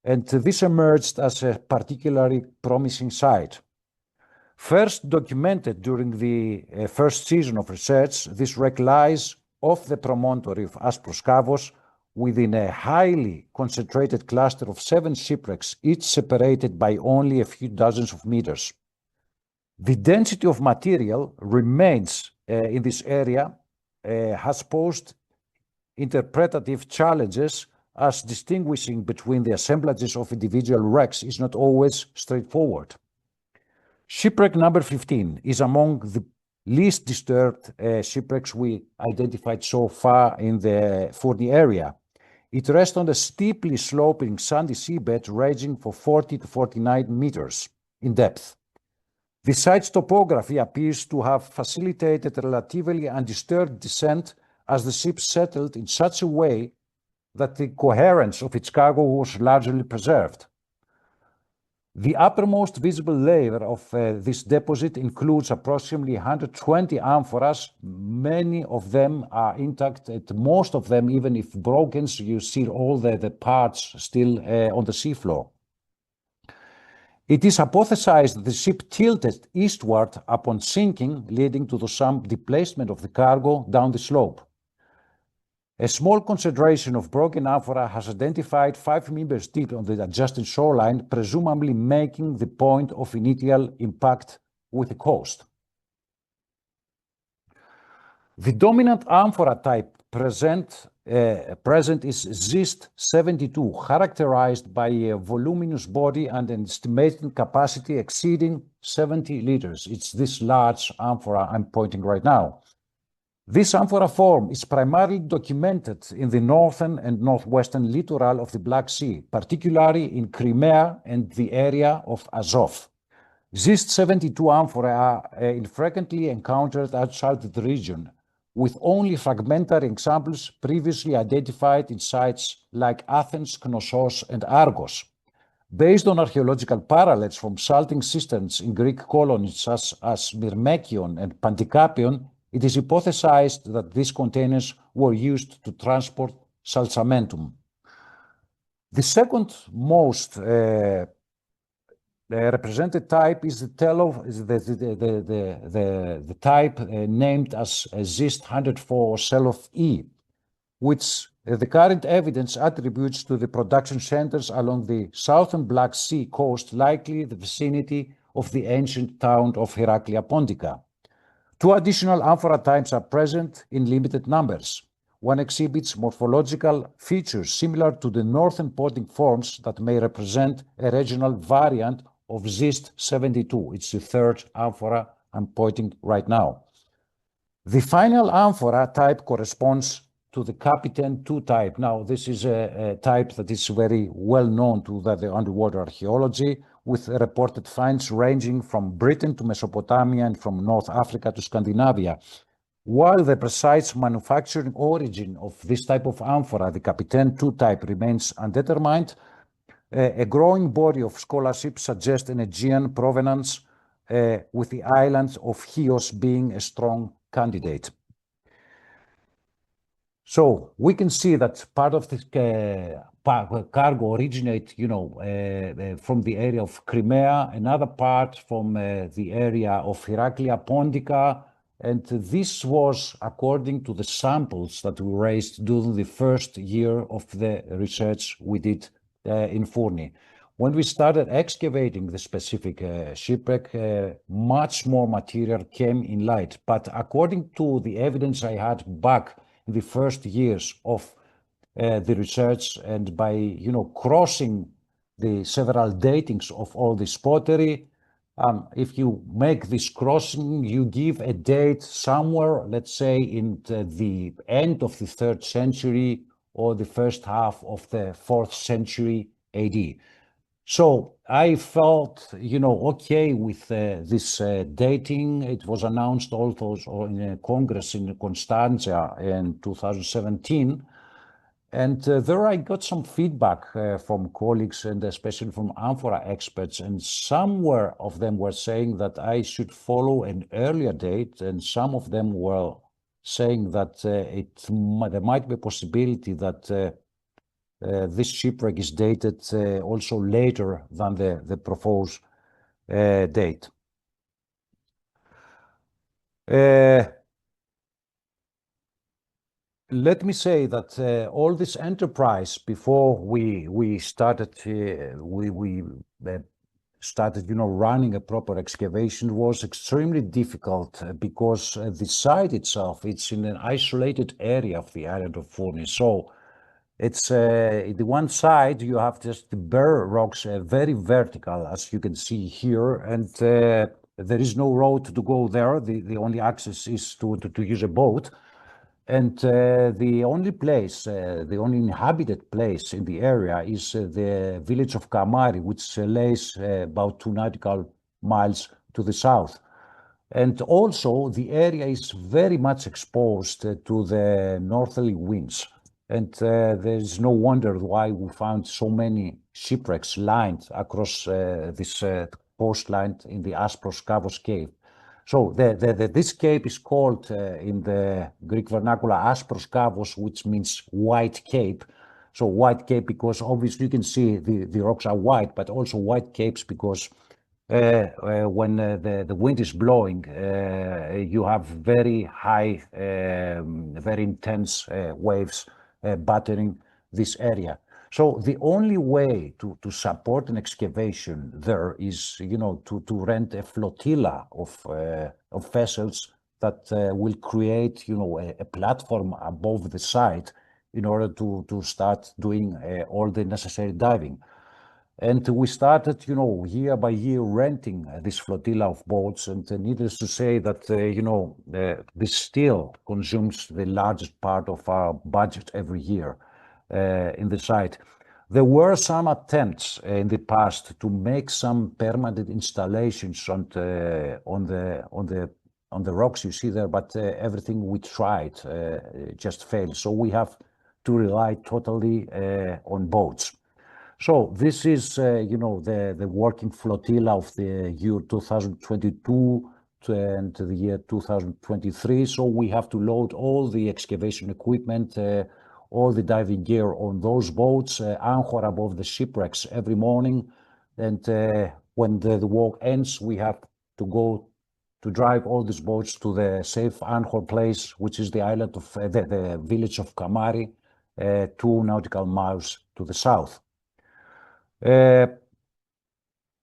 And this emerged as a particularly promising site. First documented during the first season of research, this wreck lies off the promontory of Aspros Kavos within a highly concentrated cluster of 7 shipwrecks, each separated by only a few dozens of meters. The density of material remains in this area has posed interpretative challenges, as distinguishing between the assemblages of individual wrecks is not always straightforward. Shipwreck number 15 is among the least disturbed shipwrecks we identified so far in the Phournoi area. It rests on a steeply sloping sandy seabed ranging from 40 to 49 meters in depth. The site's topography appears to have facilitated relatively undisturbed descent as the ship settled in such a way that the coherence of its cargo was largely preserved. The uppermost visible layer of this deposit includes approximately 120 amphoras. Many of them are intact, and most of them, even if broken, so you see all the parts still on the seafloor. It is hypothesized that the ship tilted eastward upon sinking, leading to some displacement of the cargo down the slope. A small concentration of broken amphora has identified 5 meters deep on the adjacent shoreline, presumably making the point of initial impact with the coast. The dominant amphora type present is Zist 72, characterized by a voluminous body and an estimated capacity exceeding 70 liters. It's this large amphora I'm pointing right now. This amphora form is primarily documented in the northern and northwestern littoral of the Black Sea, particularly in Crimea and the area of Azov. Zist 72 amphora are infrequently encountered outside the region, with only fragmentary examples previously identified in sites like Athens, Knossos, and Argos. Based on archaeological parallels from salting cisterns in Greek colonies such as Myrmekion and Pantikapion, it is hypothesized that these containers were used to transport salsamentum. The second most represented type is the type named as Zist 104 Selov E, which the current evidence attributes to the production centers along the southern Black Sea coast, likely the vicinity of the ancient town of Heraklia Pontica. 2 additional amphora types are present in limited numbers. One exhibits morphological features similar to the northern pointing forms that may represent a regional variant of Zist 72. It's the 3rd amphora I'm pointing right now. The final amphora type corresponds to the Capitan 2 type. Now, this is a type that is very well known to the underwater archaeology, with reported finds ranging from Britain to Mesopotamia and from North Africa to Scandinavia. While the precise manufacturing origin of this type of amphora, the Capitan 2 type, remains undetermined, a growing body of scholarship suggests an Aegean provenance, with the island of Chios being a strong candidate. So we can see that part of this cargo originates, from the area of Crimea, another part from the area of Heraklia Pontica, and this was according to the samples that we raised during the first year of the research we did in Phournoi. When we started excavating the specific shipwreck, much more material came in light. But according to the evidence I had back in the first years of the research, and by crossing the several datings of all this pottery, if you make this crossing, you give a date somewhere, let's say in the end of the 3rd century or the first half of the 4th century AD. So I felt, okay with this dating. It was announced also in a congress in Constantia in 2017. And there I got some feedback from colleagues and especially from amphora experts. And somewhere of them were saying that I should follow an earlier date. And some of them were saying that there might be a possibility that this shipwreck is dated also later than the proposed date. let me say that all this enterprise before we started started, running a proper excavation was extremely difficult because the site itself, it's in an isolated area of the island of Phournoi. So it's the one side you have just the bare rocks, very vertical, as you can see here, and there is no road to go there. The only access is to use a boat. And the only place, the only inhabited place in the area is the village of Kamari, which lays about 2 nautical miles to the south. And also the area is very much exposed to the northerly winds. And there is no wonder why we found so many shipwrecks lined across this coastline in the Aspros Kavos cave. So this cape is called in the Greek vernacular Aspros Kavos, which means white cape. So white cape because obviously you can see the rocks are white, but also white capes because when the wind is blowing, you have very high, very intense waves battering this area. So the only way to support an excavation there is, to rent a flotilla of vessels that will create, a platform above the site in order to start doing all the necessary diving. And we started, year by year renting this flotilla of boats. And needless to say that, this still consumes the largest part of our budget every year in the site. There were some attempts in the past to make some permanent installations on the rocks you see there, but everything we tried just failed. So we have to rely totally on boats. So this is, the working flotilla of the year 2022 and the year 2023. So we have to load all the excavation equipment, all the diving gear on those boats, anchor above the shipwrecks every morning. And when the work ends, we have to go to drive all these boats to the safe anchor place, which is the island of the village of Kamari, 2 nautical miles to the south.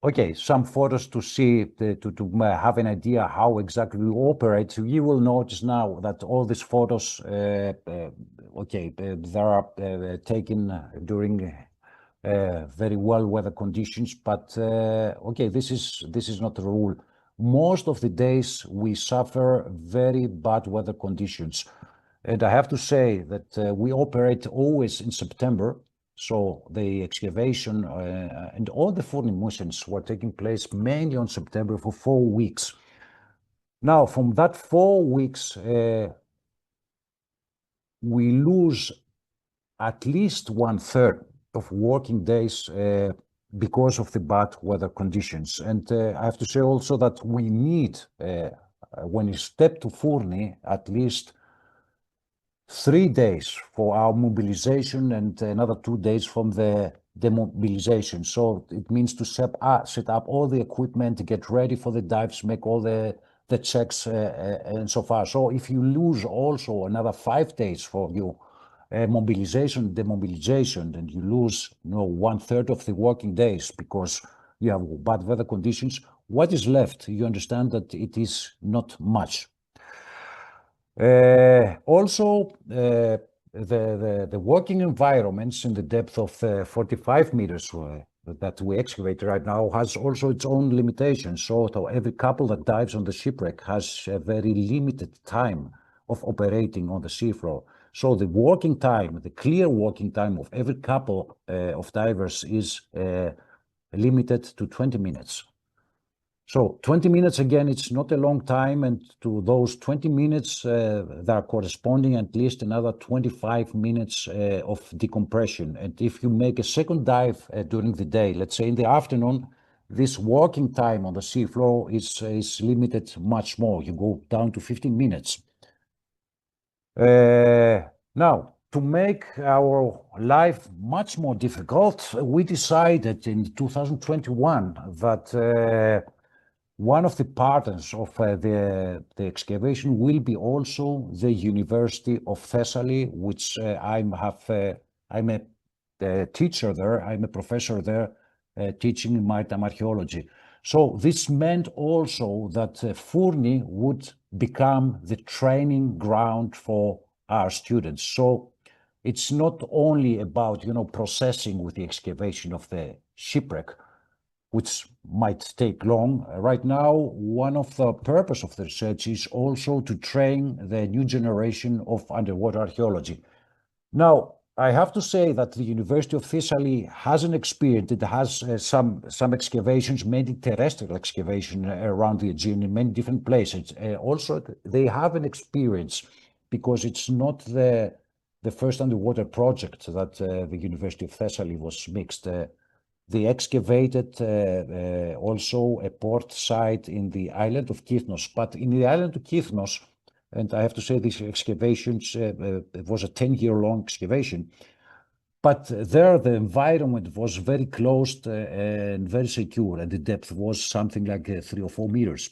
Okay, some photos to see, to have an idea how exactly we operate. So you will notice now that all these photos, they are taken during very well weather conditions, but this is not the rule. Most of the days we suffer very bad weather conditions. And I have to say that we operate always in September. So the excavation and all the Phournoi missions were taking place mainly on September for 4 weeks. Now, from that 4 weeks, we lose at least 1/3 of working days because of the bad weather conditions. And I have to say also that we need, when you step to Phournoi, at least 3 days for our mobilization and another 2 days from the demobilization. So it means to set up all the equipment, get ready for the dives, make all the checks and so far. So if you lose also another 5 days for your mobilization, demobilization, and you lose 1/3 of the working days because you have bad weather conditions, what is left? You understand that it is not much. Also, the working environments in the depth of 45 meters that we excavate right now has also its own limitations. So every couple that dives on the shipwreck has a very limited time of operating on the seafloor. So the working time, the clear working time of every couple of divers is limited to 20 minutes. So 20 minutes, again, it's not a long time. And to those 20 minutes, there are corresponding at least another 25 minutes of decompression. And if you make a second dive during the day, let's say in the afternoon, this working time on the seafloor is limited much more. You go down to 15 minutes. Now, to make our life much more difficult, we decided in 2021 that one of the partners of the excavation will be also the University of Thessaly, which I'm a teacher there, I'm a professor there, teaching maritime archaeology. So this meant also that Phournoi would become the training ground for our students. So it's not only about, processing with the excavation of the shipwreck, which might take long. Right now, one of the purpose of the research is also to train the new generation of underwater archaeology. Now, I have to say that the University of Thessaly has an experience. It has some excavations, many terrestrial excavation around the Aegean in many different places. Also, they have an experience because it's not the first underwater project that the University of Thessaly was mixed. They excavated also a port site in the island of Kythnos. But in the island of Kythnos, and I have to say these excavations, it was a 10-year-long excavation, but there the environment was very closed and very secure, and the depth was something like 3 or 4 meters.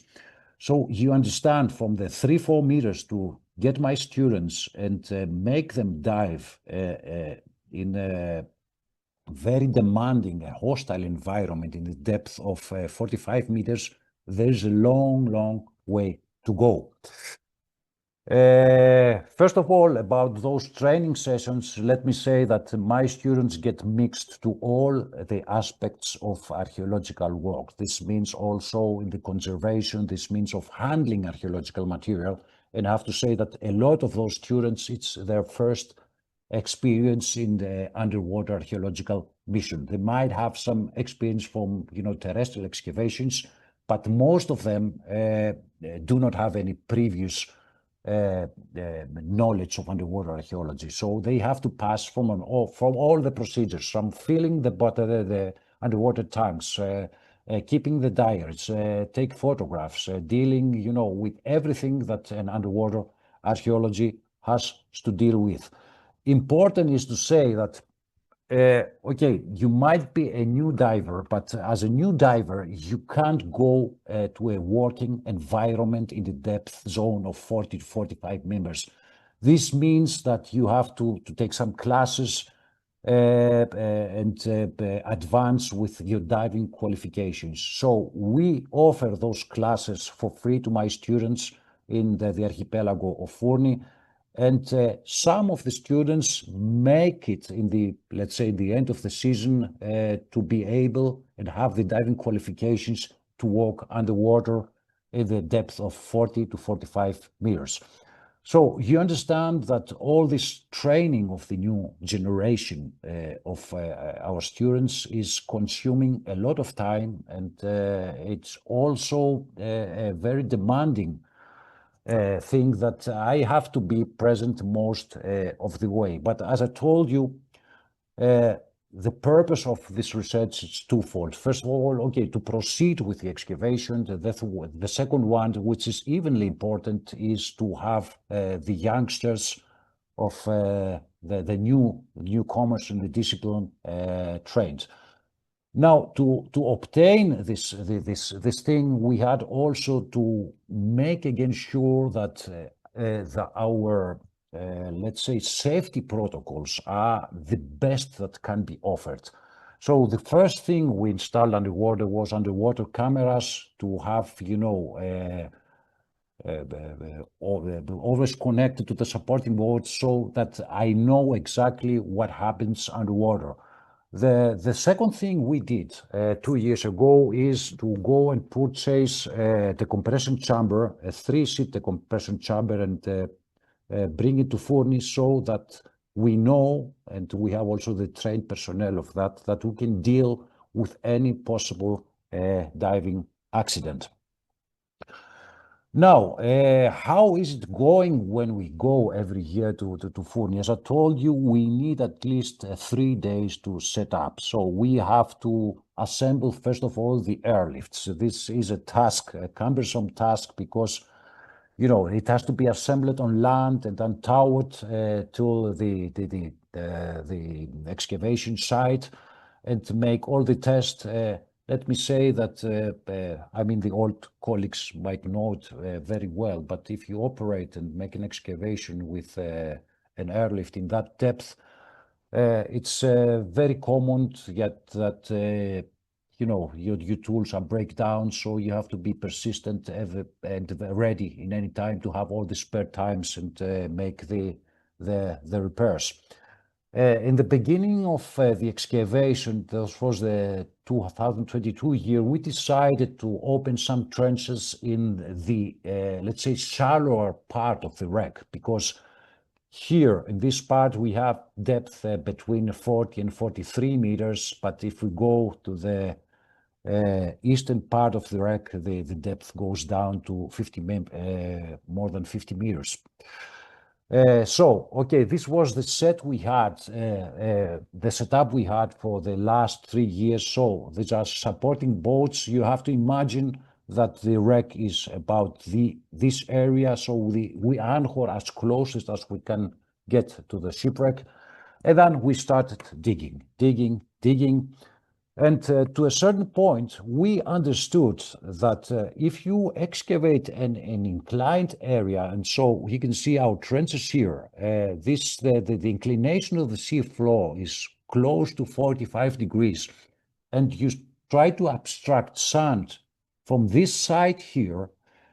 So you understand, from the 3-4 meters to get my students and make them dive in a very demanding, hostile environment in the depth of 45 meters, there's a long, long way to go. First of all, about those training sessions, let me say that my students get mixed to all the aspects of archaeological work. This means also in the conservation, this means of handling archaeological material. And I have to say that a lot of those students, it's their first experience in the underwater archaeological mission. They might have some experience from, terrestrial excavations, but most of them do not have any previous knowledge of underwater archaeology. So they have to pass from all the procedures, from filling the underwater tanks, keeping the diaries, take photographs, dealing, with everything that an underwater archaeology has to deal with. Important is to say that okay, you might be a new diver, but as a new diver, you can't go to a working environment in the depth zone of 40 to 45 meters. This means that you have to take some classes and advance with your diving qualifications. So we offer those classes for free to my students in the archipelago of Phournoi. And some of the students make it in the, let's say, the end of the season to be able and have the diving qualifications to walk underwater in the depth of 40 to 45 meters. So you understand that all this training of the new generation of our students is consuming a lot of time, and it's also a very demanding thing that I have to be present most of the way. But as I told you, the purpose of this research is twofold. First of all, okay, to proceed with the excavation. The second one, which is evenly important, is to have the youngsters of the newcomers in the discipline trained. Now, to obtain this thing, we had also to make again sure that our let's say safety protocols are the best that can be offered. So the first thing we installed underwater was underwater cameras to have, always connected to the supporting boards so that I know exactly what happens underwater. The second thing we did 2 years ago is to go and purchase the compression chamber, a 3-seat compression chamber, and bring it to Phournoi so that we know, and we have also the trained personnel of that we can deal with any possible diving accident. Now, how is it going when we go every year to Phournoi? As I told you, we need at least 3 days to set up. So we have to assemble, first of all, the airlifts. This is a task, a cumbersome task, because it has to be assembled on land and then towed to the excavation site and to make all the tests. let me say that, I mean, the old colleagues might know it very well, but if you operate and make an excavation with an airlift in that depth, it's very common yet that, you know, your tools are breakdown, so you have to be persistent and ready in any time to have all the spare times and make the repairs. In the beginning of the excavation, this was the 2022 year, we decided to open some trenches in the, let's say, shallower part of the wreck, because here in this part we have depth between 40 and 43 meters, but if we go to the eastern part of the wreck, the depth goes down to more than 50 meters. So, okay, this was the set we had, the setup we had for the last 3 years. So these are supporting boats. You have to imagine that the wreck is about this area. So we anchor as closest as we can get to the shipwreck. And then we started digging. And to a certain point, we understood that if you excavate an inclined area, and so you can see our trenches here, the inclination of the sea floor is close to 45 degrees, and you try to abstract sand from this side here,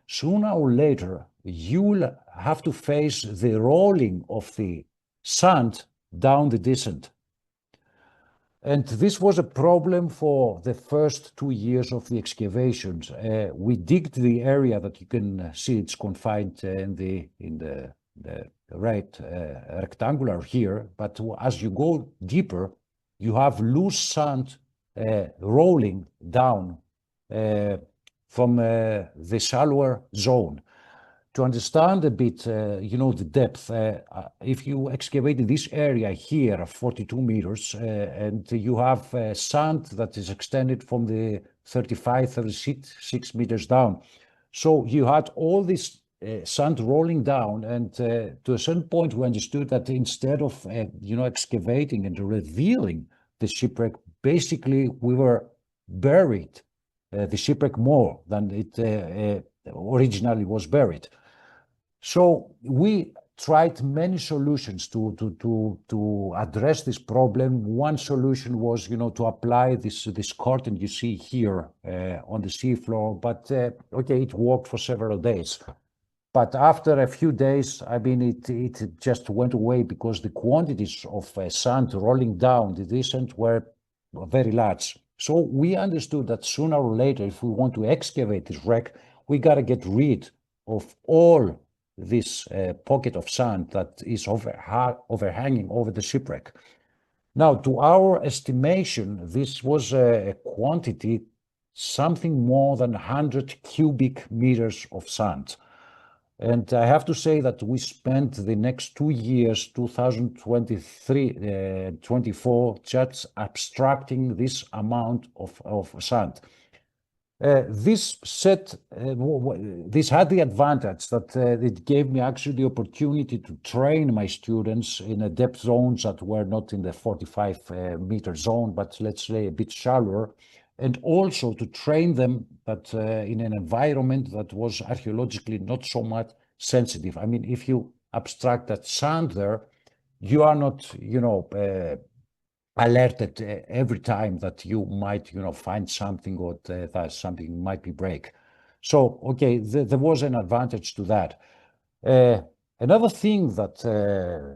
sooner or later, you will have to face the rolling of the sand down the descent. And this was a problem for the first 2 years of the excavations. We digged the area that you can see it's confined in the right rectangular here, but as you go deeper, you have loose sand rolling down from the shallower zone. To understand a bit, you know, the depth, if you excavate in this area here, 42 meters, and you have sand that is extended from the 35, 36 meters down. So you had all this sand rolling down, and to a certain point we understood that instead of, you know, excavating and revealing the shipwreck, basically we were buried the shipwreck more than it originally was buried. So we tried many solutions to address this problem. One solution was, you know, to apply this curtain you see here on the seafloor, but okay, it worked for several days. But after a few days, I mean, it just went away because the quantities of sand rolling down the descent were very large. So we understood that sooner or later, if we want to excavate this wreck, we got to get rid of all this pocket of sand that is overhanging over the shipwreck. Now, to our estimation, this was a quantity something more than 100 cubic meters of sand. And I have to say that we spent the next 2 years, 2023, 24, just abstracting this amount of sand. This had the advantage that it gave me actually the opportunity to train my students in a depth zones that were not in the 45 meter zone, but let's say a bit shallower, and also to train them that in an environment that was archaeologically not so much sensitive. I mean, if you abstract that sand there, you are not, you know, alerted every time that you might, you know, find something or that something might be break. So, okay, there was an advantage to that. Another thing that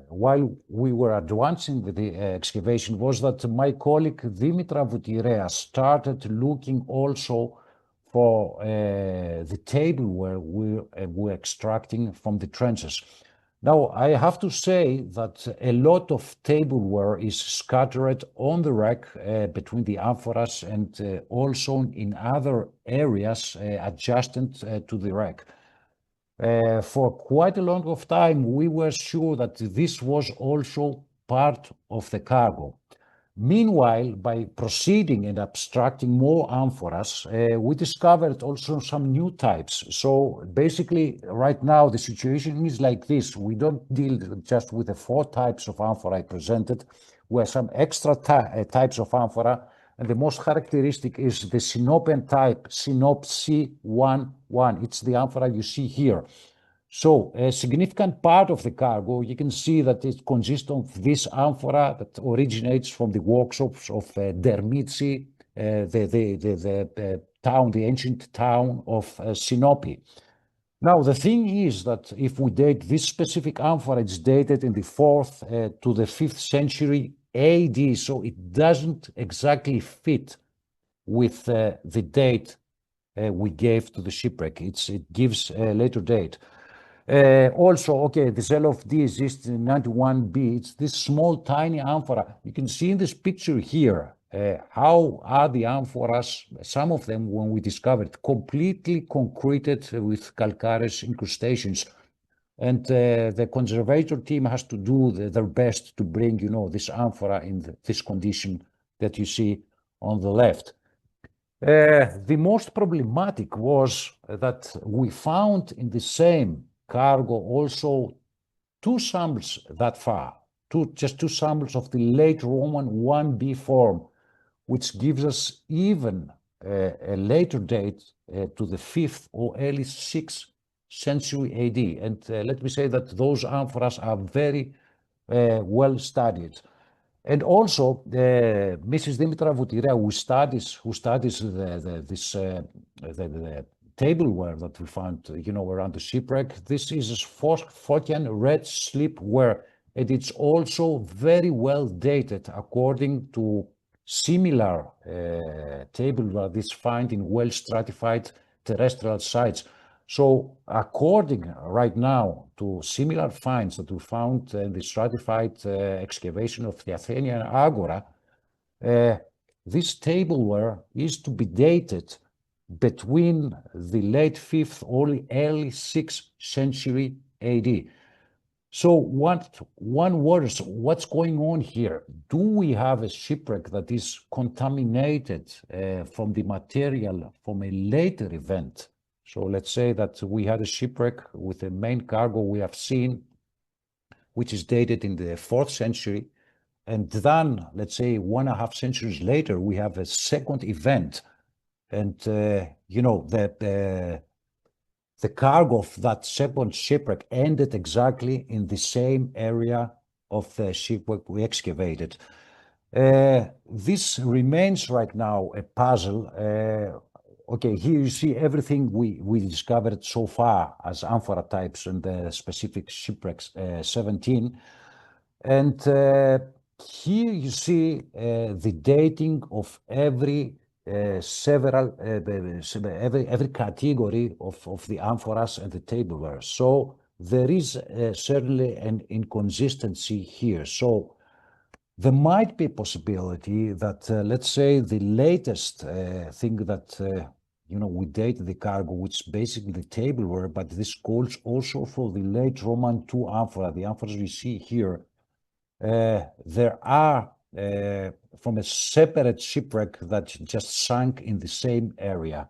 while we were advancing with the excavation was that my colleague Dimitra Voutirea started looking also for the tableware we were extracting from the trenches. Now, I have to say that a lot of tableware is scattered on the wreck between the amphoras and also in other areas adjacent to the wreck. For quite a long of time, we were sure that this was also part of the cargo. Meanwhile, by proceeding and abstracting more amphoras, we discovered also some new types. So basically, right now, the situation is like this. We don't deal just with the 4 types of amphora I presented. We have some extra types of amphora, and the most characteristic is the Sinopian type, Sinop C11. It's the amphora you see here. So a significant part of the cargo, you can see that it consists of this amphora that originates from the workshops of Dermitsi, the town, the ancient town of Sinope. Now, the thing is that if we date this specific amphora, it's dated in the 4th to the 5th century AD, so it doesn't exactly fit with the date we gave to the shipwreck. It gives a later date. Also, okay, the cell of D exists in 91B. It's this small, tiny amphora. You can see in this picture here how are the amphoras, some of them, when we discovered, completely concreted with calcareous incrustations. And the conservator team has to do their best to bring, this amphora in this condition that you see on the left. The most problematic was that we found in the same cargo also two samples that far, just two samples of the late Roman 1B form, which gives us even a later date to the 5th or early 6th century AD. And let me say that those amphoras are very well studied. And also, Mrs. Dimitra Voutirea, who studies the tableware that we found, around the shipwreck. This is Phocian red slipware, and it's also very well dated according to similar tableware this found in well-stratified terrestrial sites. So according right now to similar finds that we found in the stratified excavation of the Athenian Agora, this tableware is to be dated between the late 5th or early 6th century AD. So one wonders, what's going on here? Do we have a shipwreck that is contaminated from the material from a later event? So let's say that we had a shipwreck with the main cargo we have seen, which is dated in the 4th century. And then, let's say 1.5 centuries later, we have a second event. And, the cargo of that second shipwreck ended exactly in the same area of the shipwreck we excavated. This remains right now a puzzle. Okay, here you see everything we discovered so far as amphora types in the specific shipwrecks 17. And here you see the dating of every every category of the amphoras and the tableware. So there is certainly an inconsistency here. So there might be a possibility that, let's say, the latest thing that, we date the cargo, which is basically the tableware, but this goes also for the late Roman II amphora, the amphoras we see here. There are from a separate shipwreck that just sank in the same area.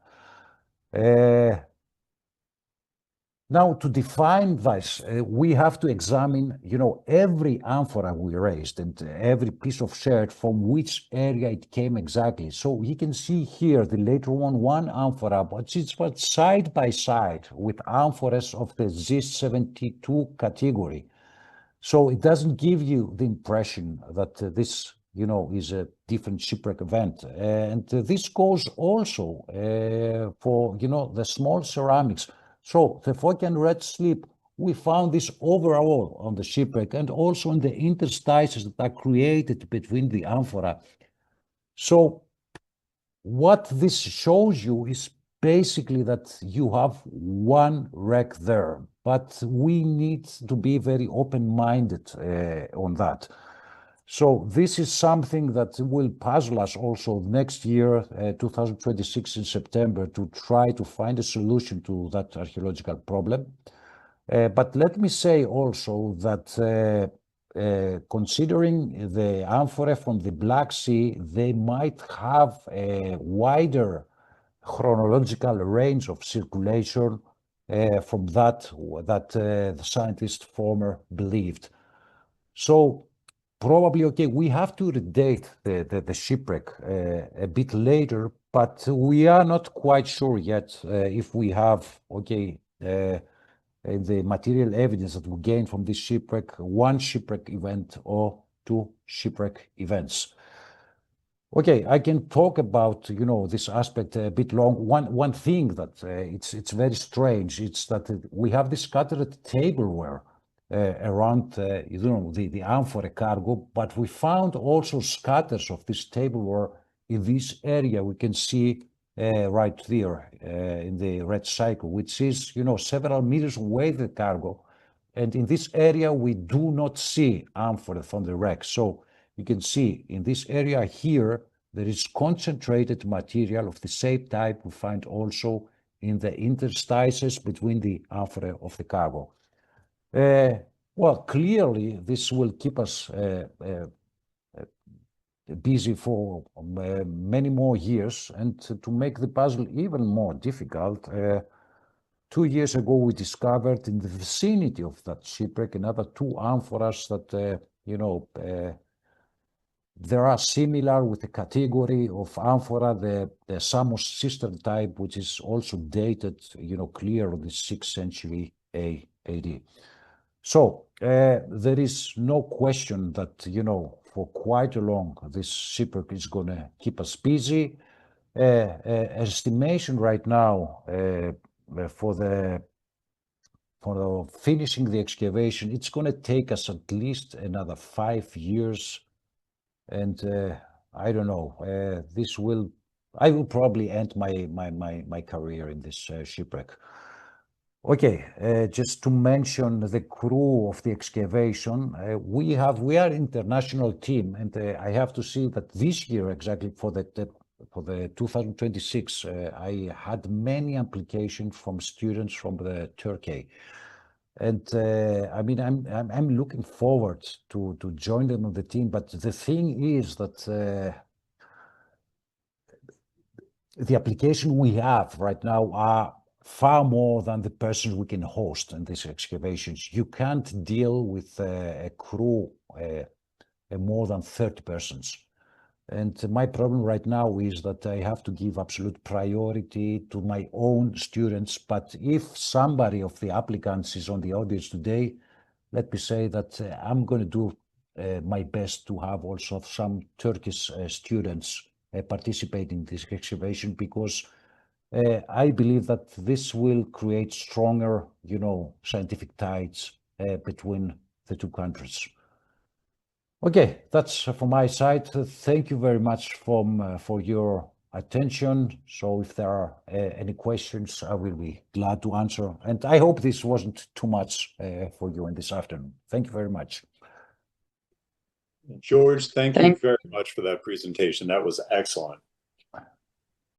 Now, to define this, we have to examine, every amphora we raised and every piece of sherd from which area it came exactly. So you can see here the late Roman 1 amphora, but it's side by side with amphoras of the Z72 category. So it doesn't give you the impression that this, is a different shipwreck event. And this goes also for, the small ceramics. So the Phocian red slip, we found this overall on the shipwreck and also in the interstices that are created between the amphora. So what this shows you is basically that you have one wreck there, but we need to be very open-minded on that. So this is something that will puzzle us also next year, 2026 in September, to try to find a solution to that archaeological problem. But let me say also that considering the amphora from the Black Sea, they might have a wider chronological range of circulation from that the scientists former believed. So probably, okay, we have to redate the shipwreck a bit later, but we are not quite sure yet if we have, okay, the material evidence that we gained from this shipwreck, one shipwreck event or two shipwreck events. Okay, I can talk about, you know, this aspect a bit long. One thing that it's very strange, it's that we have this scattered tableware around, you know, the amphora cargo, but we found also scatters of this tableware in this area. We can see right there in the red cycle, which is, you know, several meters away the cargo. And in this area, we do not see amphora on the wreck. So you can see in this area here, there is concentrated material of the same type we find also in the interstices between the amphora of the cargo. Well, clearly, this will keep us busy for many more years. And to make the puzzle even more difficult, 2 years ago, we discovered in the vicinity of that shipwreck another two amphoras that, you know, there are similar with the category of amphora, the Samos sister type, which is also dated, you know, clear of the 6th century AD. So there is no question that, you know, for quite a long, this shipwreck is going to keep us busy. Estimation right now for finishing the excavation, it's going to take us at least another 5 years. And I don't know, I will probably end my career in this shipwreck. Okay, just to mention the crew of the excavation, we are an international team, and I have to say that this year exactly for the 2026, I had many applications from students from Turkey. And I mean, I'm looking forward to join them on the team. But the thing is that the application we have right now are far more than the persons we can host in these excavations. You can't deal with a crew more than 30 persons. And my problem right now is that I have to give absolute priority to my own students. But if somebody of the applicants is on the audience today, let me say that I'm going to do my best to have also some Turkish students participate in this excavation, because I believe that this will create stronger, you know, scientific ties between the two countries. Okay, that's from my side. Thank you very much for your attention. So if there are any questions, I will be glad to answer. And I hope this wasn't too much for you in this afternoon. Thank you very much. George, thank you very much for that presentation. That was excellent.